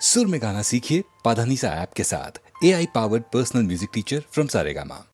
सुर में गाना सीखिए पाधानीसा ऐप के साथ। AI powered personal music teacher from Saregama.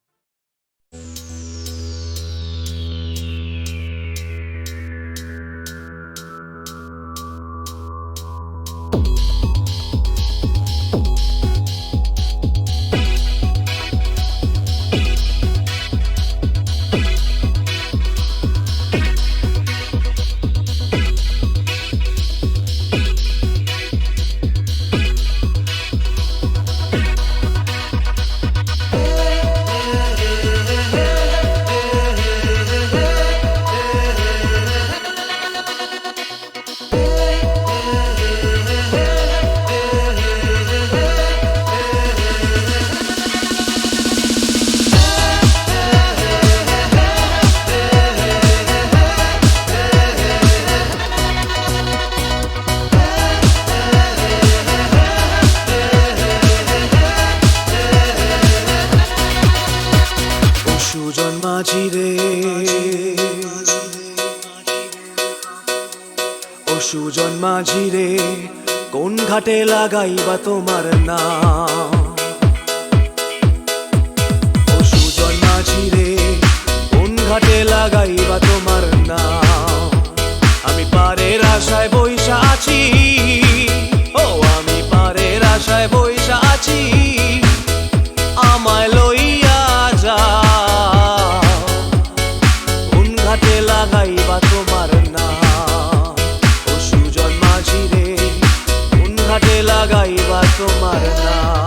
সুজন মাঝি রে ও সুজন মাঝি রে কোন ঘাটে লাগাইবা তোমার নাম? ও সুজন মাঝি রে কোন ঘাটে লাগাইবা তোমার নাম? আমি পারের আশায় বইসা আছি, ও আমি পারের আশায় বইসা আছি, আমায় লইয়া যা লাগাইবা তোমার নাম। ও সুজন মাঝি রে কোন ঘাটে লাগাইবা তোমার নাম?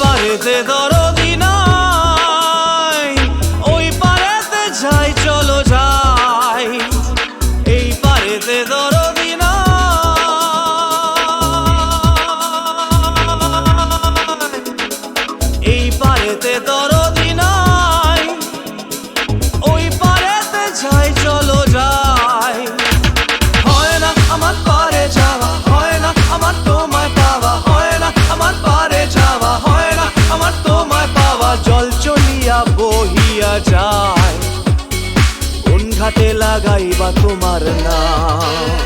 পারেতে দরদি নাই, ওই পারেতে যাই চলো যাই। এই পারেতে দরদি নাই, এই পারেতে দরদি নাই, ওই পারেতে যাই চলো যাই। হয় না আমার পারে যাওয়া, হয় না আমার তোমায় পাওয়া, হয় না আমার পারে যাওয়া, হয় না আমার তোমায় পাওয়া। জল চলিয়া বহিয়া যায় কোন ঘাটে লাগাইবা তোমার নাম?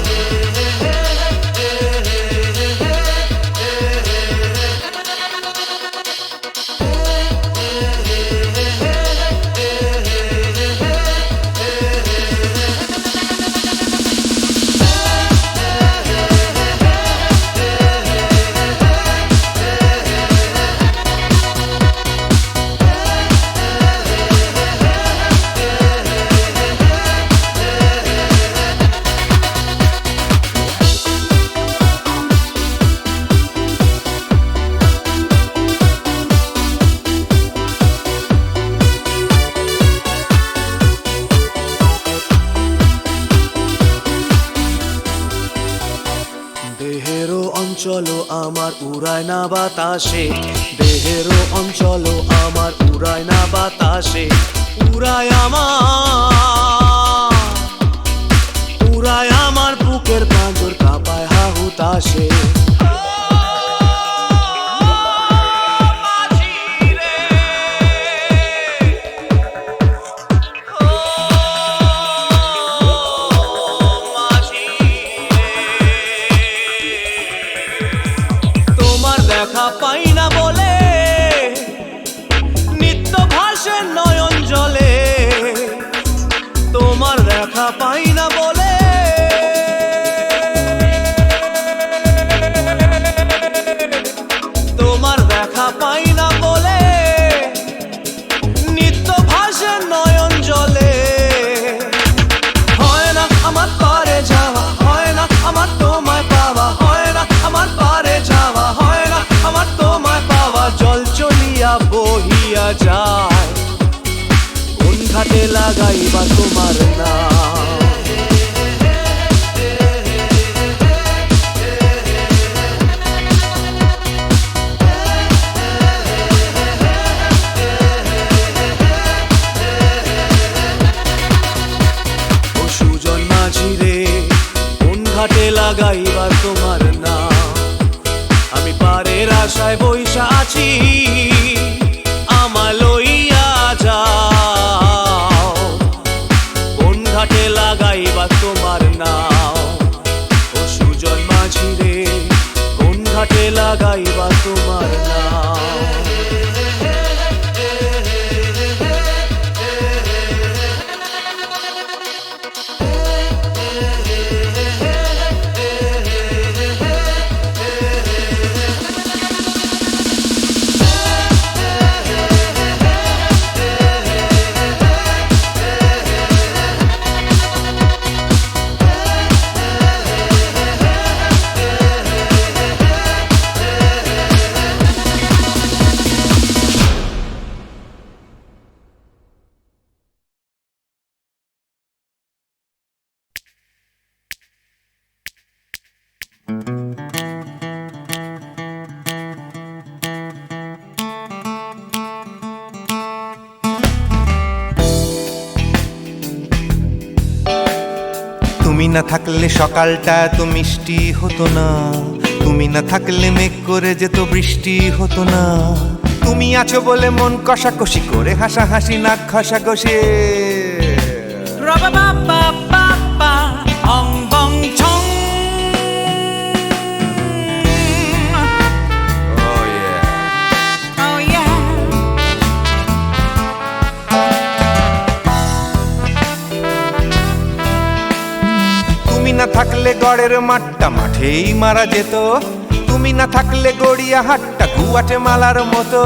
দেহেরও অঞ্চল আমার উড়ায় না বাতাসে, দেহেরও অঞ্চল আমার উড়ায় না বাতাসে। উড়ায় আমার বুকের পাঁজর কাঁপায় হা হুতাশে। দেখা পাই না বলে নিত্য ভাসে নয়ন জলে, তোমার দেখা পাই না বলে গাইবার তোমার নাম। আমি পারের আশায় বইসা আছি, আমায় লইয়া যাও, কোন ঘাটে লাগাইবার তোমার নাম। ও সুজন মাঝি রে, কোন ঘাটে লাগাইবার তোমার নাম। তুমি না থাকলে সকালটা এত মিষ্টি হতো না, তুমি না থাকলে মেঘ করে যেত বৃষ্টি হতো না। তুমি আছো বলে মন কষাকষি করে হাসাহাসি নাক ঘষাঘষি। তুমি না থাকলে গড়ের মাঠটা মাঠেই মারা যেত, তুমি না থাকলে গড়িয়া হাটটা গুয়াটে মালার মতো।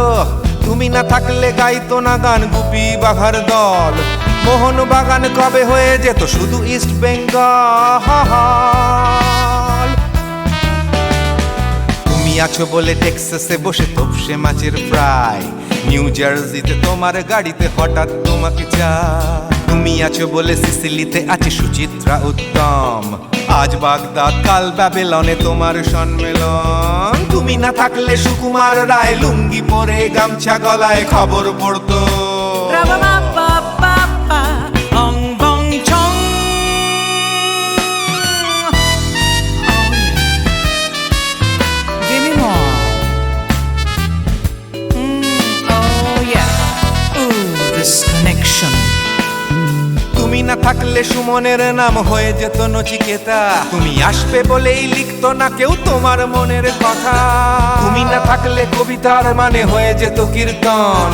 তুমি না থাকলে গাইতো না গান গুপি বাঘার দল, মোহন বাগান কবে হয়ে যেত শুধু ইস্ট বেঙ্গল। তুমি আছো বলে টেক্সাসে বসে তোপসে মাছের ফ্রাই, নিউ জার্সিতে তোমার গাড়িতে হঠাৎ তোমাকে চাই। তুমি আছো বলে সিসিলিতে আছে সুচিত্রা উত্তম, আজ বাগদাদ কাল ব্যাবিলনে তোমার সম্মেলন। তুমি না থাকলে সুকুমার রায় লুঙ্গি পরে গামছা গলায় খবর পড়তো। তুমি না থাকলে সুমনের নাম হয়ে যেত নচিকেতা, তুমি আসবে বলেই লিখতো না কেউ তোমার মনের কথা। তুমি না থাকলে কবিতার মানে হয়ে যেত কীর্তন,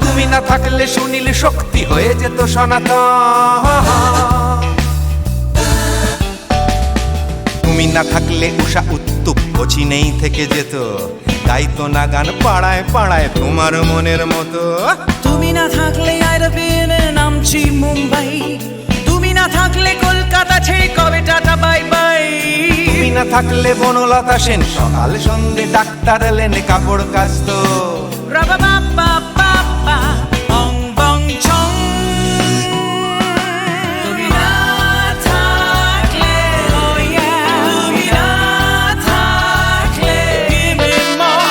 তুমি না থাকলে সুনীল শক্তি হয়ে যেত সনাতন। তুমি না থাকলে উষা উত্তুপ কোচিনেই থেকে যেত, গাইতো না গান পাড়ায় পাড়ায় তোমার মনের মতো। তুমি না থাকলে আইরবিনে নামছি মুম্বাই, তুমি না থাকলে কলকাতা ছেড়ে কবে টাটা বাই বাই। তুমি না থাকলে বনলতা সেন সকাল সন্ধে ডাক্তার লেনে কাপড় কাচতো। তুমি না থাকলে, তুমি না থাকলে,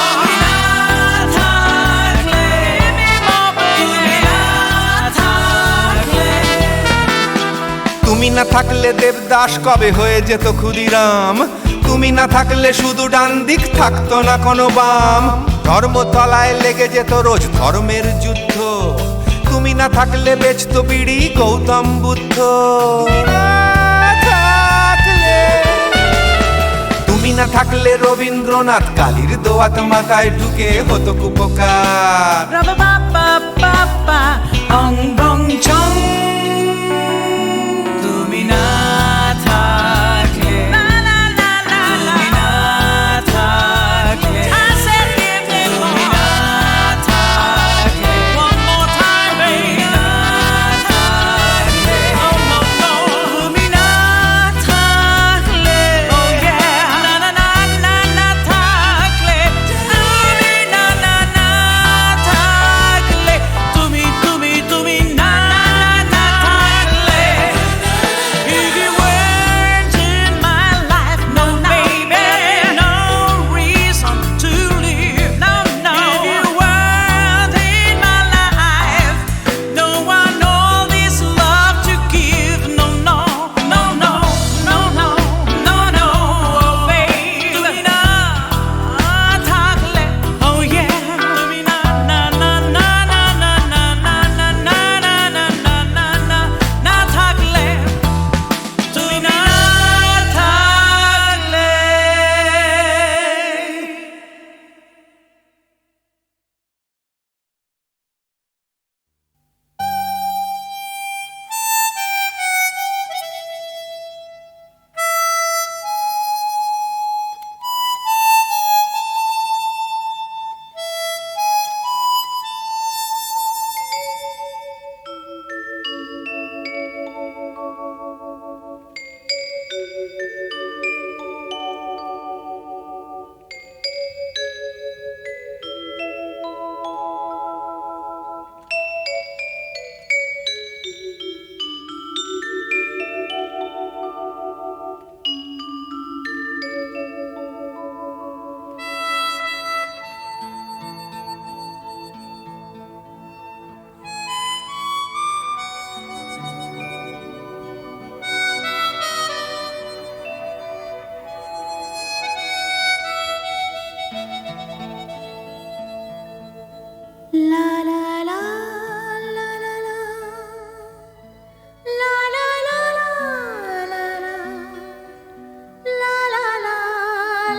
তুমি না থাকলে, তুমি না থাকলে। তুমি না থাকলে দেবদাস কবে হয়ে যেত ক্ষুদিরাম, তুমি না থাকলে শুধু ডান দিক থাকতো না কোনো বাম। ধর্মতলায় লেগে যেত রোজ ধর্মের যুদ্ধ, তুমি না থাকলে বেচতো বিড়ি গৌতম বুদ্ধ। তুমি না থাকলে রবীন্দ্রনাথ কালীর দোয়াত মাথায় ঢুকে হতো কুপকার। তুমি না থাকলে, তুমি না থাকলে, তুমি না থাকলে, one more time baby, তুমি না থাকলে, oh no no, তুমি না থাকলে, oh yeah, না না না না না থাকলে, তুমি না না না থাকলে, তুমি না না না থাকলে, if you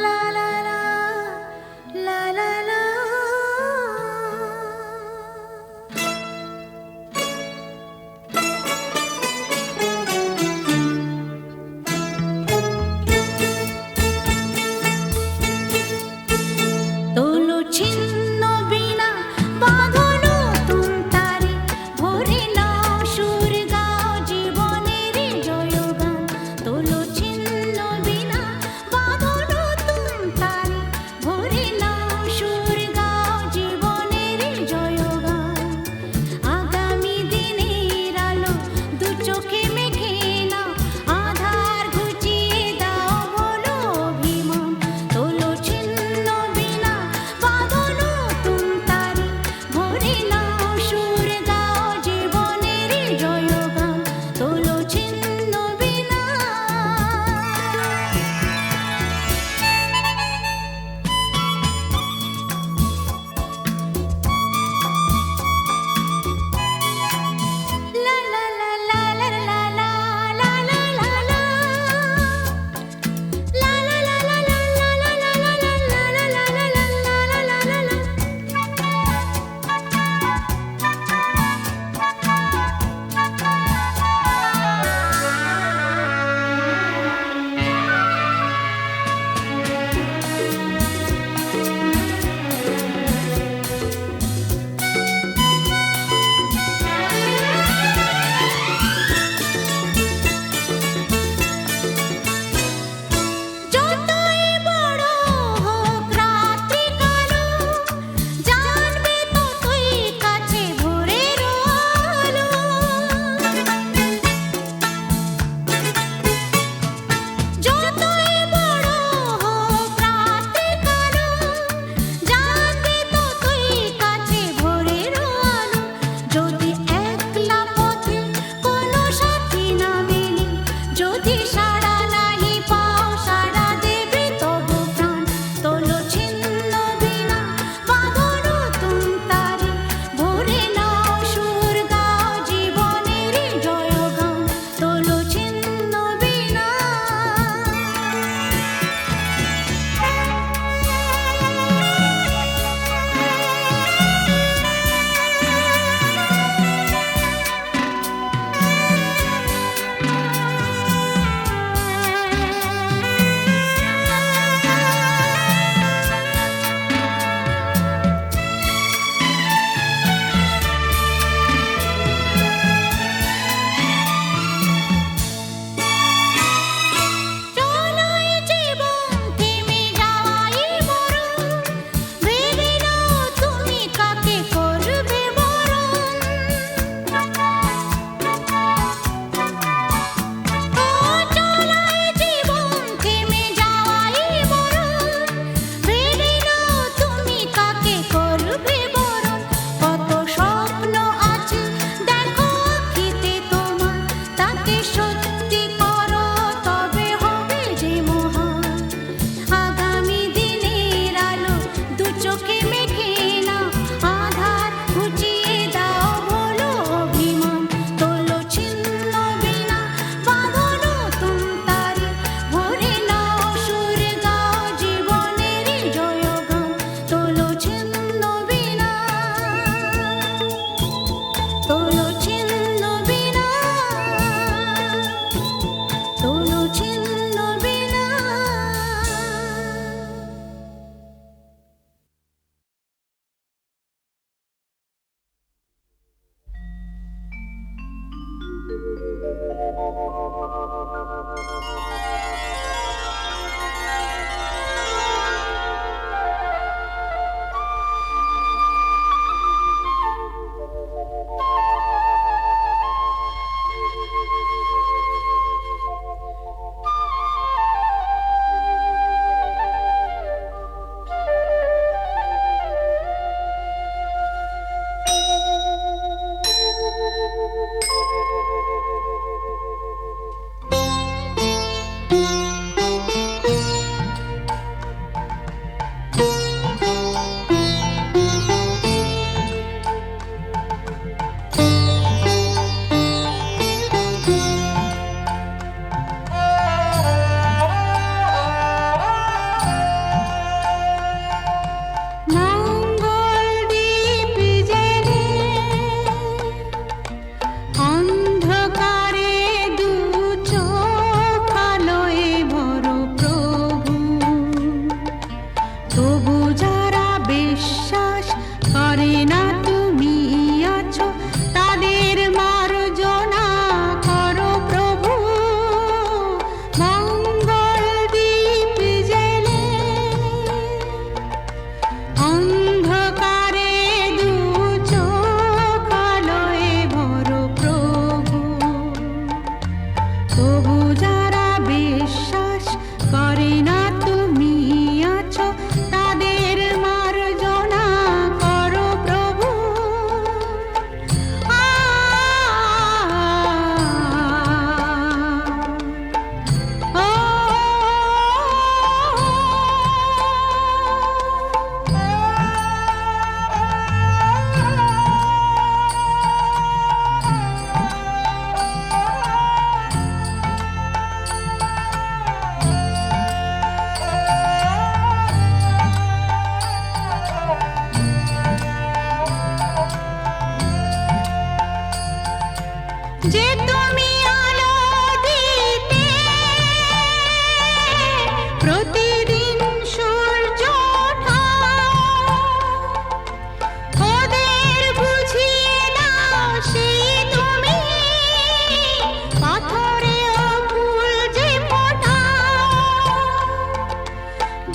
লা লা লা লা লা লা। তোলো ছিন্ন বীণা বাঁধো নতুন তারে, ভরে নাও সুর গাও জীবনের জয়গান। তোলো ছিন্ন বীণা বাঁধো নতুন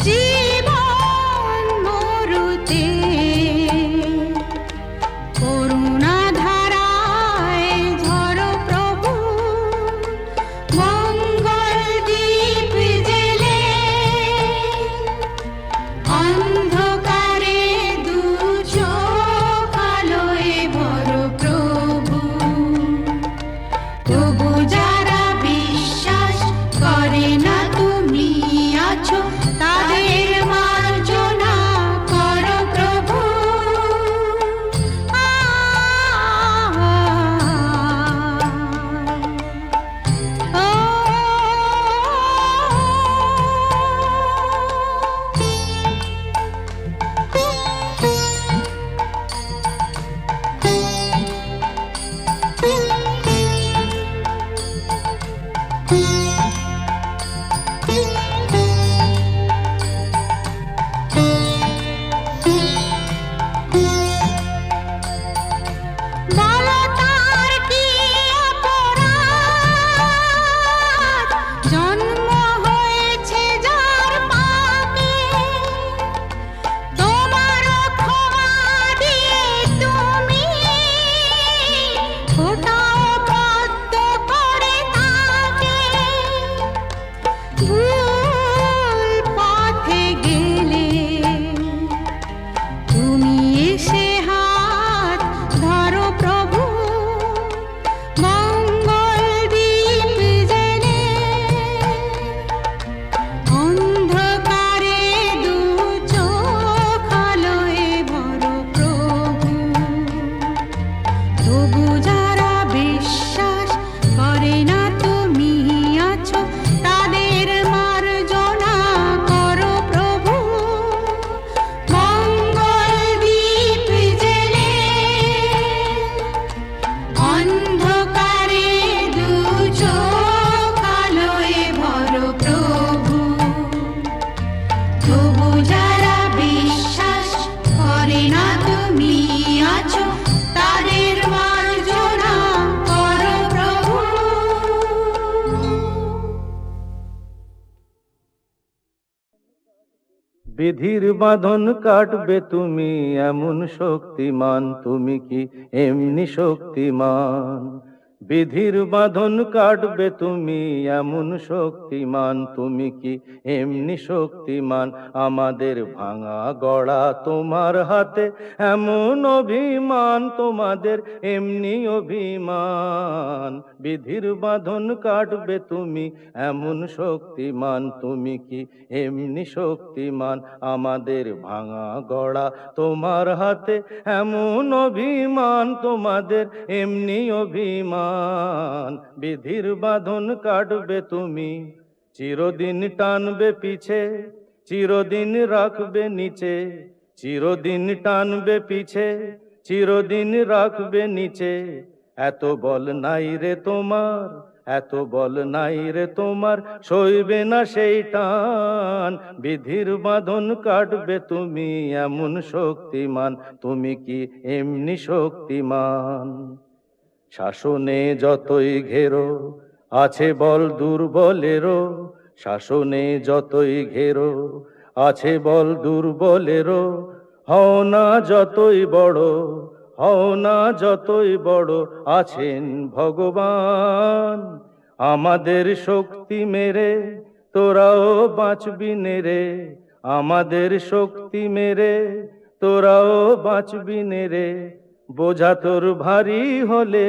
জীবন মরুতে করুণা ধারায় ঝরো প্রভু, মঙ্গল দীপ জেলে অন্ধকারে দু চোখ আলোয় ভরো প্রভু। তবু যারা বিশ্বাস করে না তুমি আছো, তাদের মার্জনা করো প্রভু। বলো তার কি অপরাধ, জন্ম হয়েছে যার পাপে, তোমার ক্ষমা দিয়ে তুমি ফোটাও পদ্ম করে তাকে। ভুল পথে গেলে তুমি এসে হাত ধরো প্রভু, মঙ্গল দীপ জেলে অন্ধকারে দু চোখ আলোয় ভরো প্রভু। তবু যারা বিশ্বাস করে না তুমি আছো, তাদের মার্জনা করো প্রভু। মঙ্গল দীপ জেলে অন্ধকারে দু চোখ আলোয় ভরো প্রভু। তবু যারা বিশ্বাস করে না তুমি আছো, তাদের মার্জনা করো প্রভু। বিধির বাঁধন কাটবে তুমি এমন শক্তিমান, তুমি কি এমনি শক্তিমান? বিধির বাঁধন কাটবে তুমি এমন শক্তিমান, তুমি কি এমনি শক্তিমান? আমাদের ভাঙা গড়া তোমার হাতে এমন অভিমান, তোমাদের এমনি অভিমান। বিধির বাঁধন কাটবে তুমি এমন শক্তিমান, তুমি কি এমনি শক্তিমান? আমাদের ভাঙা গড়া তোমার হাতে এমন অভিমান, তোমাদের এমনি অভিমান। বিধির বাঁধন কাটবে তুমি, চিরদিন টানবে পিছে, চিরদিন রাখবে নিচে। চিরদিন টানবে পিছে, চিরদিন রাখবে নিচে। এত বল নাই রে তোমার, এত বল নাই রে তোমার, সইবে না সেই টান। বিধির বাঁধন কাটবে তুমি এমন শক্তিমান, তুমি কি এমনি শক্তিমান? শাসনে যতই ঘেরো আছে বল দুর্বলেরও, শাসনে যতই ঘেরো আছে বল দুর্বলেরও। হও না যতই বড়, হও না যতই বড়, আছেন ভগবান। আমাদের শক্তি মেরে তোরাও বাঁচবি নেরে, আমাদের শক্তি মেরে তোরাও বাঁচবি নেরে। বোঝা তোর ভারী হলে,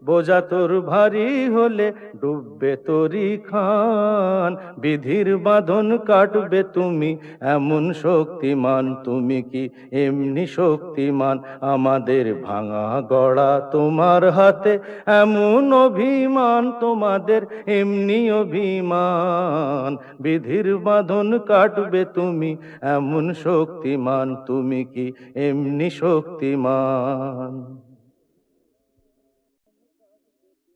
বোঝা তোর ভারী হলে ডুববে তোরি খান। বিধির বাঁধন কাটবে তুমি এমন শক্তিমান, তুমি কি এমনি শক্তিমান? আমাদের ভাঙা গড়া তোমার হাতে এমন অভিমান, তোমাদের এমনি অভিমান। বিধির বাঁধন কাটবে তুমি এমন শক্তিমান, তুমি কি এমনি শক্তিমান?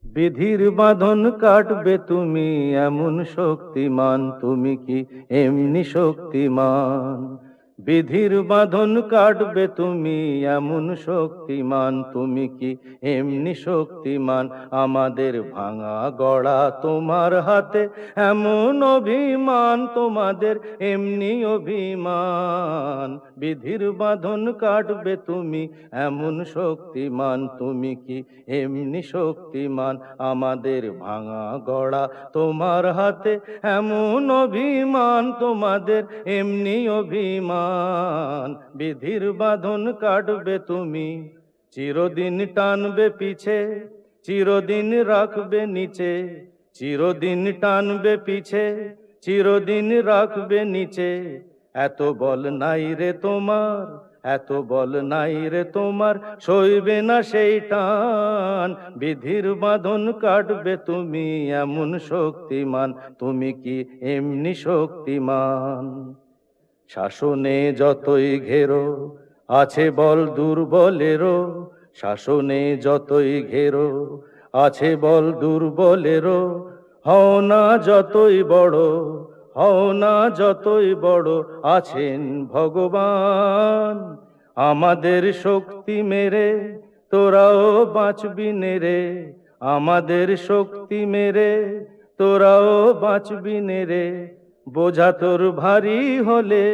বিধির বাঁধন কাটবে তুমি এমন শক্তিমান, তুমি কি এমনি শক্তিমান? বিধির বাঁধন কাটবে তুমি এমন শক্তিমান, তুমি কি এমনি শক্তিমান? আমাদের ভাঙা গড়া তোমার হাতে, এমন অভিমান তোমাদের এমনি অভিমান। বিধির বাঁধন কাটবে তুমি এমন শক্তিমান, তুমি কি এমনি শক্তিমান? আমাদের ভাঙা গড়া তোমার হাতে, এমন অভিমান তোমাদের এমনি অভিমান। বিধির বাঁধন কাটবে তুমি, চিরদিন টানবে পিছে, চিরদিন রাখবে নিচে, চিরদিন টানবে পিছে, চিরদিন রাখবে নিচে। এত বল নাই রে তোমার, এত বল নাই রে তোমার, সইবে না সেই টান। বিধির বাঁধন কাটবে তুমি এমন শক্তিমান, তুমি কি এমনি শক্তিমান? শাসনে যতই ঘেরো আছে বল দুর্বলেরও, শাসনে যতই ঘেরো আছে বল দুর্বলেরও। হও না যতই বড়, হও না যতই বড়, আছেন ভগবান। আমাদের শক্তি মেরে তোরাও বাঁচবি নেরে, আমাদের শক্তি মেরে তোরাও বাঁচবি নেরে। বোঝা তোর ভারী হলে,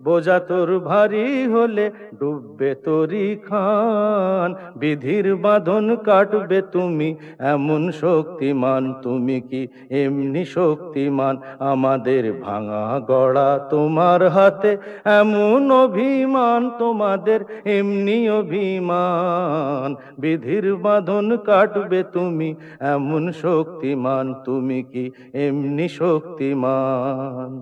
বোঝা তোর ভারী হলে, ডুববে তোরি খান। বিধির বাঁধন কাটবে তুমি এমন শক্তিমান, তুমি কি এমনি শক্তিমান? আমাদের ভাঙা গড়া তোমার হাতে, এমন অভিমান তোমাদের এমনি অভিমান। বিধির বাঁধন কাটবে তুমি এমন শক্তিমান, তুমি কি এমনি শক্তিমান?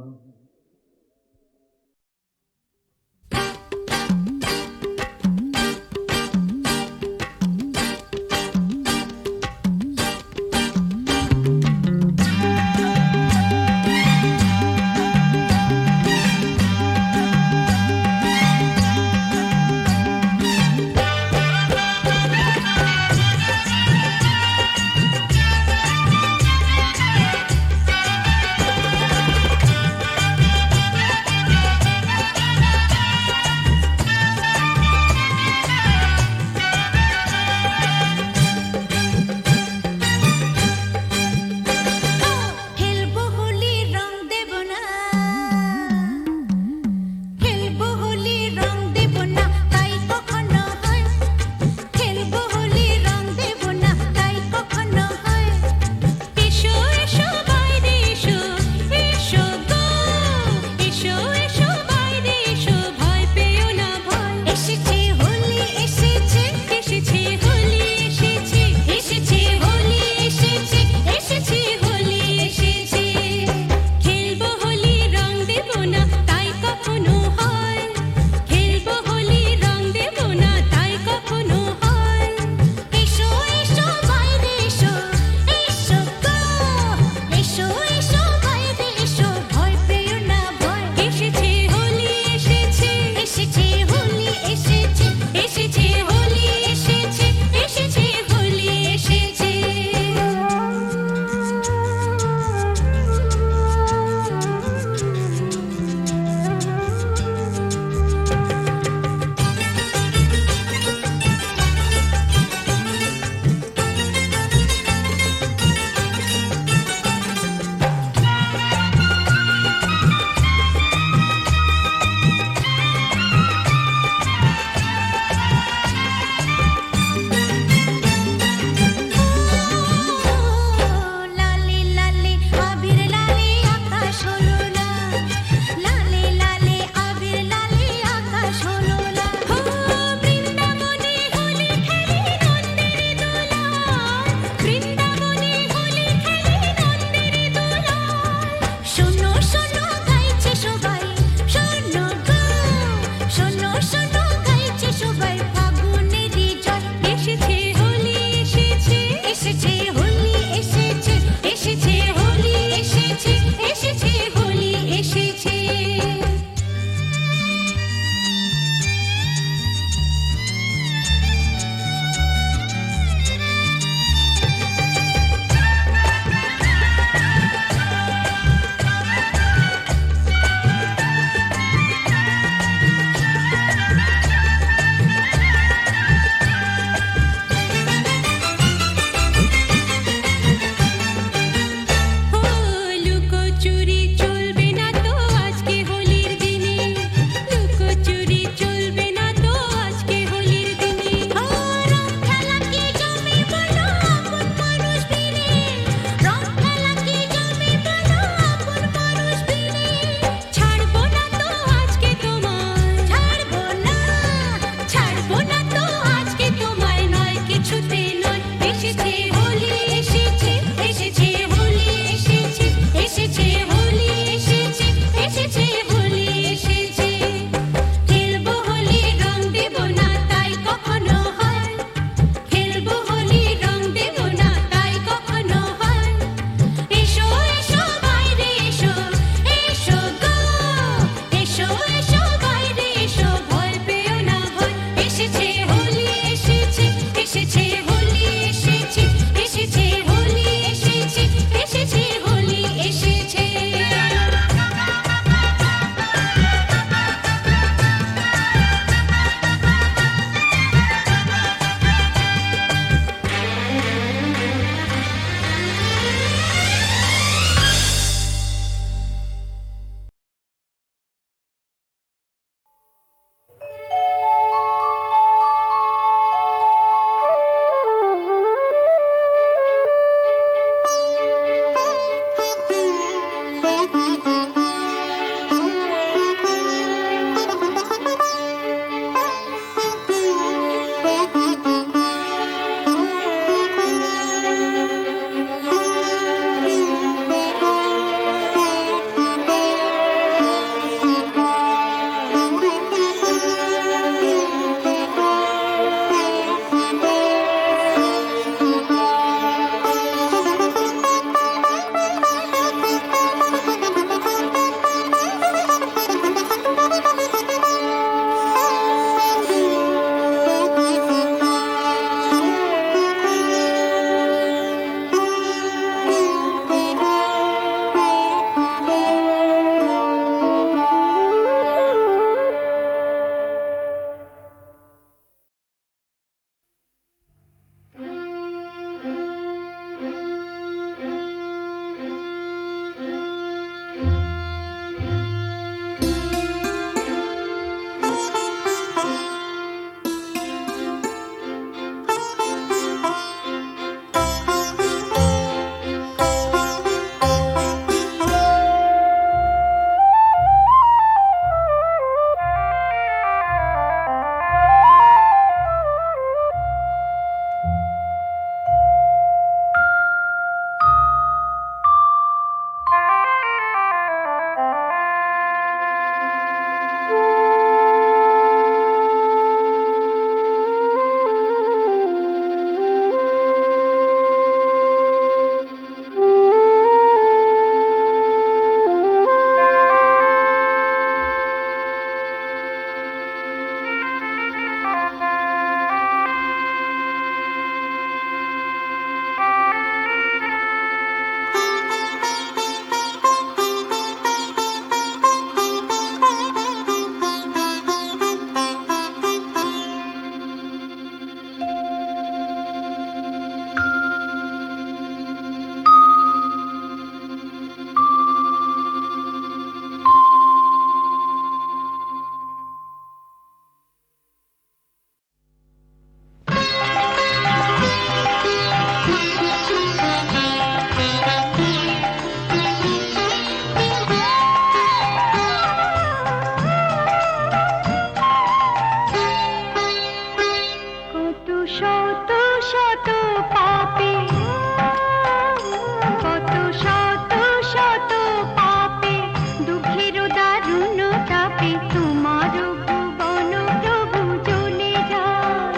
তাপে তোমার ভুবন প্রভু চলে যায়।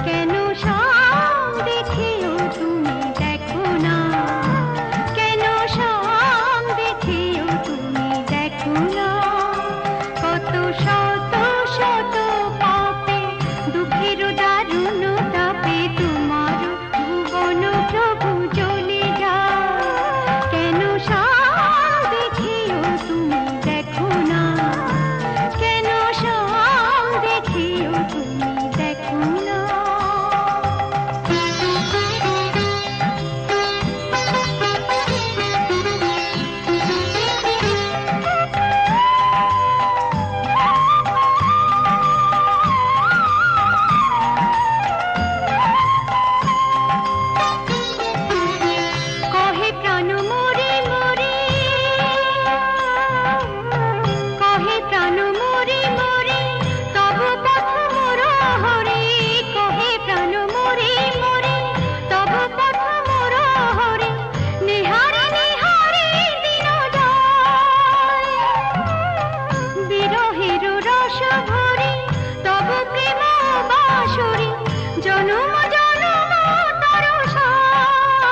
কেন শাম দেখেও তুমি দেখো না, কেন শাম দেখেও তুমি দেখো না। কত শত শত পাপে দুঃখের দারুণ তাপে তোমার ভুবন প্রভু চলে যায়। কেন শাম দেখেও তুমি দেখো না, কেন শাম দেখেও তুমি দেখো না। কহে প্রাণ মরে মরে, কহে প্রাণ মরে মরে, তব পথ মোর হরে। কহে প্রাণ মরে মরে, তব পথ মোর হরে। নেহারে নেহারে দিন যায়, বিরহের রস ভরে তব প্রেম বাসরে। জনম জনম তরসায়,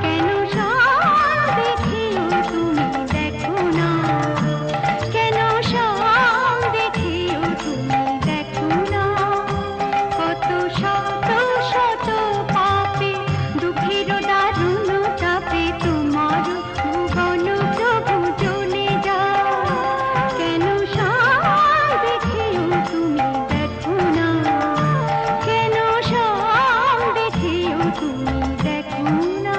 কেন শাম দেখেও তুমি দেখো না, কেন শাম দেখেও তুমি দেখো না। কত শত শত পাপে দুঃখের দারুণ তাপে তোমার ভুবন প্রভু চলে যায়। কেন শাম দেখেও তুমি দেখো না, কেন শাম দেখেও তুমি দেখো না।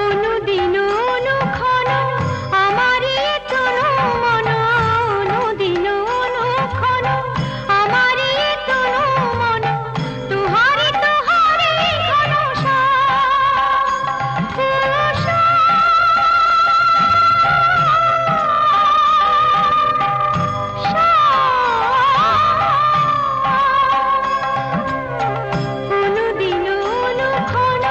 অনুদিন অনুক্ষণ আমারি তনু মন, অনুদিন অনুক্ষণ আমারি তনু মন। তুহারি তুহারি ঘন অনুদিন অনুক্ষণ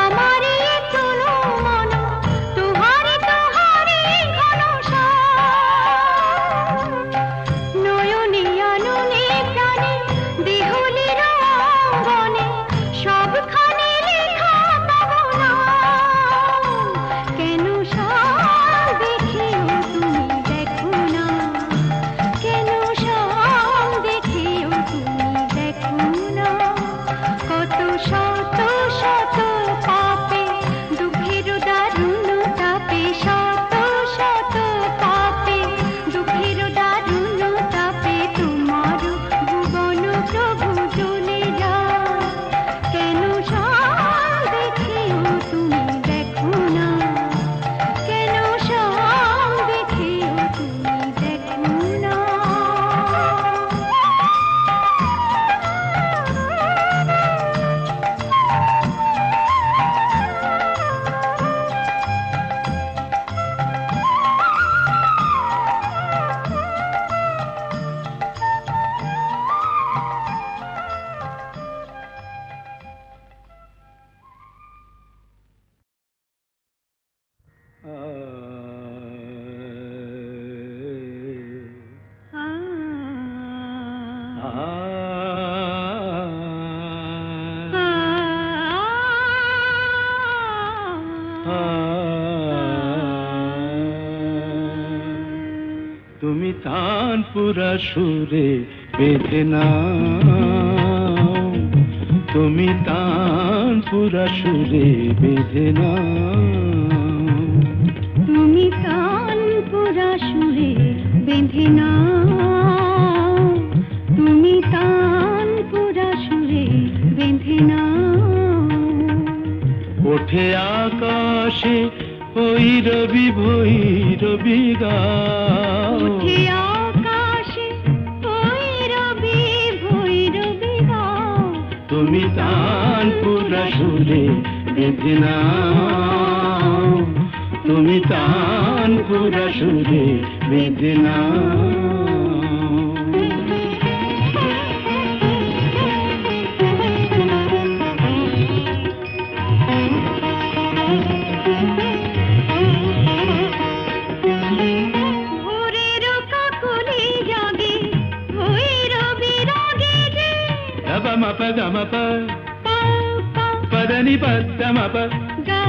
আমারি তনু মন। তুহারি তুহারি ঘন নয়নে আননে প্রাণে দেহলির অঙ্গনে সবখানে লেখা তব নাম। কেন শাম দেখেও তুমি দেখো না, কেন শাম দেখেও তুমি দেখো না। কত শত শত পাপে দুঃখের দারুণ তাপে, শত শত পাপে দুঃখের দারুণ তাপে তোমার ভুবন প্রভু চলে যায়। কেন শাম দেখেও তুমি দেখো না, কেন শাম দেখেও তুমি দেখো না। তুমি তানপুরা সুরে বেঁধে নাও, তুমি তানপুরা সুরে বেঁধে নাও। তুমি তানপুরা সুরে বেঁধে নাও, তুমি তানপুরা সুরে বেঁধে নাও। ওঠে আকাশে ভৈরবী ভৈরবী গাও, উঠে আকাশে ভৈরবী ভৈরবী তুমি তানপুরা সুরে বেঁধে নাও, তুমি তানপুরা সুরে বেঁধে নাও। ভোরের কাকলি জাগে ভৈরবী রাগে যে Gama mapa gama pa, পা পা padani pada mapa, গা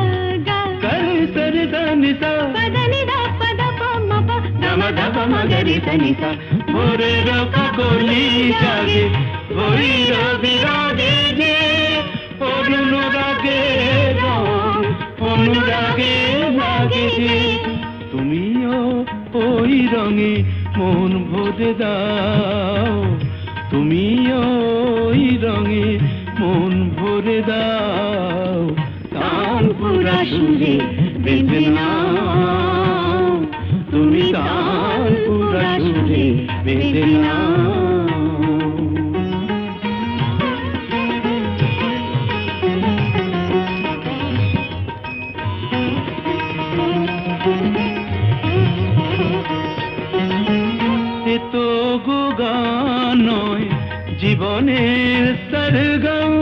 গা kare sare dani sa, পদনি দা পদ প ম প gama gama magari tani sa. Bhorer kakoli jage, bhoirabi rage je, অনুরাগে রং, অনুরাগে লাগে যে। তুমিও ওই রঙে মন ভরে দাও, তুমিও ওই রঙে মন ভরে দাও। তানপুরা সুরে বেঁধে নাও, তুমি তানপুরা সুরে বেঁধে নাও। এ তো গো গান নয়, জীবনের সরগম।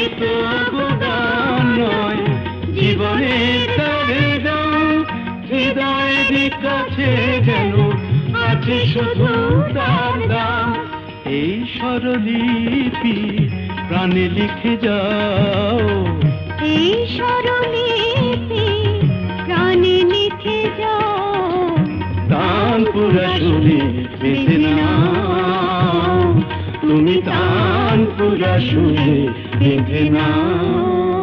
এ তো গো গান নয়, জীবনের সরগম। হৃদয়ের কাছে যেন আছে শুধু তার দাম। এই স্বরলিপি প্রাণে লিখে যাও, এই স্বরলিপি প্রাণে লিখে যাও। তানপুরা সুরে বেঁধে নাও, তুমি তানপুরা সুরে বেঁধে নাও।